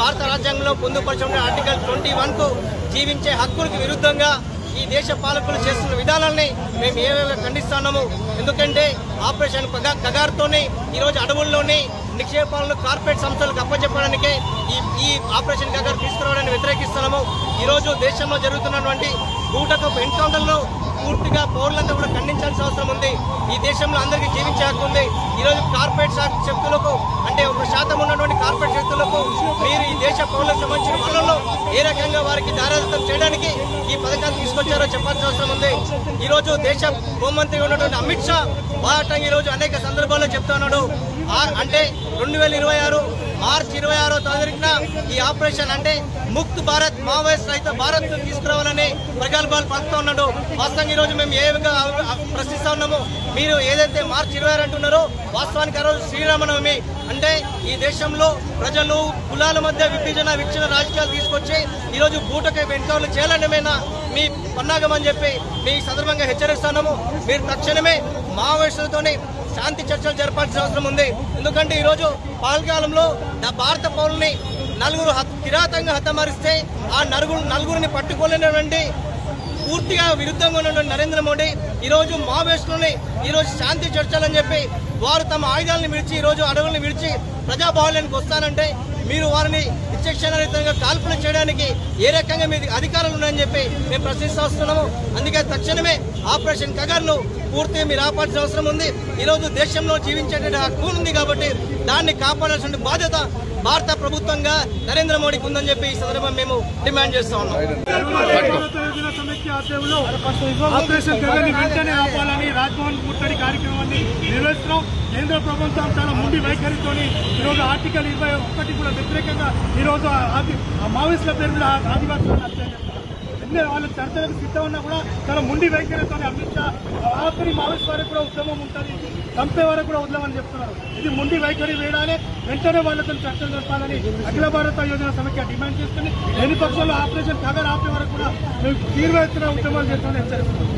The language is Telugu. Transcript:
భారత రాజ్యాంగంలో పొందుపరిచిన ఆర్టికల్ 21కు జీవించే హక్కులకు విరుద్ధంగా ఈ దేశ పాలకులు చేస్తున్న విధానాన్ని మేము ఏవేవి ఖండిస్తున్నాము. ఎందుకంటే ఆపరేషన్ కగార్తోనే ఈరోజు అడవుల్లోని నిక్షేపాలను కార్పొరేట్ సంస్థలకు అప్పచెప్పడానికే ఈ ఆపరేషన్ కగార్ తీసుకురావడాన్ని వ్యతిరేకిస్తున్నాము. ఈరోజు దేశంలో జరుగుతున్నటువంటి బూటకపు ఎన్కౌంటర్లో పూర్తిగా పౌరులంతా కూడా ఖండించాల్సిన అవసరం ఉంది. ఈ దేశంలో అందరికీ జీవించే హక్కు ఉంది. ఈరోజు కార్పొరేట్ శక్తులకు అంటే 1% ఉన్నటువంటి కార్పొరేట్ శక్తులకు మీరు ఈ దేశ పౌరులకు సంబంధించిన పనుల్లో ఏ రకంగా వారికి దారాదత్తం చేయడానికి ఈ పథకాలు తీసుకొచ్చారో చెప్పాల్సిన అవసరం ఉంది. ఈరోజు దేశ హోంమంత్రిగా ఉన్నటువంటి అమిత్ షా వాటంగా ఈరోజు అనేక సందర్భాల్లో చెప్తున్నాడు. అంటే 2026 మార్చి 26వ తారీఖున ఈ ఆపరేషన్ అంటే ముక్త్ భారత్ మావోయిస్ట్ రహిత భారత్ తీసుకురావాలని ప్రగల్భాలు పలుకుతూ ఉన్నాడు. వాస్తవంగా ఈరోజు మేము ఏ విధంగా ప్రశ్నిస్తా ఉన్నాము. మీరు ఏదైతే మార్చి 26 అంటున్నారో వాస్తవానికి ఆ రోజు శ్రీరామనవమి. అంటే ఈ దేశంలో ప్రజలు కులాల మధ్య విచ్ఛిన్న రాజకీయాలు తీసుకొచ్చి ఈరోజు బూటక ఎన్కౌంటర్లు చేయాలనేమైనా మీ పన్నాగం అని చెప్పి మీ సందర్భంగా హెచ్చరిస్తున్నాము. మీరు తక్షణమే మావోయిస్టులతోనే శాంతి చర్చలు జరపాల్సిన అవసరం ఉంది. ఎందుకంటే ఈరోజు పాల్కాలంలో భారత పౌరుల్ని 4 కిరాతంగా హతమారిస్తే ఆ నలుగురిని పట్టుకోలేనటువంటి పూర్తిగా విరుద్ధంగా ఉన్నటువంటి నరేంద్ర మోడీ ఈరోజు మావోయిస్టులని ఈరోజు శాంతి చర్చలని చెప్పి వారు తమ ఆయుధాలను విడిచి ఈరోజు అడవులను విడిచి ప్రజాబాహుల్యానికి వస్తానంటే మీరు వారిని విచక్షణారహితంగా కాల్పులు చేయడానికి ఏ రకంగా మీ అధికారాలు ఉన్నాయని చెప్పి మేము ప్రశ్నిస్తూ వస్తున్నాము. అందుకే తక్షణమే ఆపరేషన్ కగార్ను పూర్తిగా మీరు ఆపాల్సిన అవసరం ఉంది. ఈరోజు దేశంలో జీవించేటువంటి హక్కు ఉంది కాబట్టి దాన్ని కాపాడాల్సిన బాధ్యత భారత ప్రభుత్వంగా నరేంద్ర మోడీకి ఉందని చెప్పి ఈ సందర్భం మేము డిమాండ్ చేస్తా ఉన్నాం. ఆపరేషన్ కగార్ని వెంటనే ఆపాలని రాజ్భవన్ ముట్టడి కార్యక్రమాన్ని నిర్వహిస్తున్నాం. కేంద్ర ప్రభుత్వం చాలా ముండి వైఖరితోని ఈరోజు ఆర్టికల్ 21 కూడా వ్యతిరేకంగా ఈరోజు మావోయిస్టుల పేరు మీద ఆదివాసులను హత్య చేస్తున్నారు. వాళ్ళు చర్చలకు సిద్ధం ఉన్నా కూడా చాలా ముండి వైఖరితో అమిత్ షా ఆఖరి మావోయిస్ట్ వరకు కూడా ఉద్యమం ఉంటుంది, చంపే వరకు కూడా వదలమని చెప్తున్నారు. ఇది ముండి వైఖరి వేయడాలి. వెంటనే వాళ్ళతో చర్చలు జరపాలని అఖిల భారత యోజన సమైక్య డిమాండ్ చేస్తుంది. లేని పక్షంలో ఆపరేషన్ కగార్ ఆపే వరకు కూడా మేము తీవ్ర ఎత్తున ఉద్యమాలు చేస్తామని హెచ్చరిస్తున్నాం.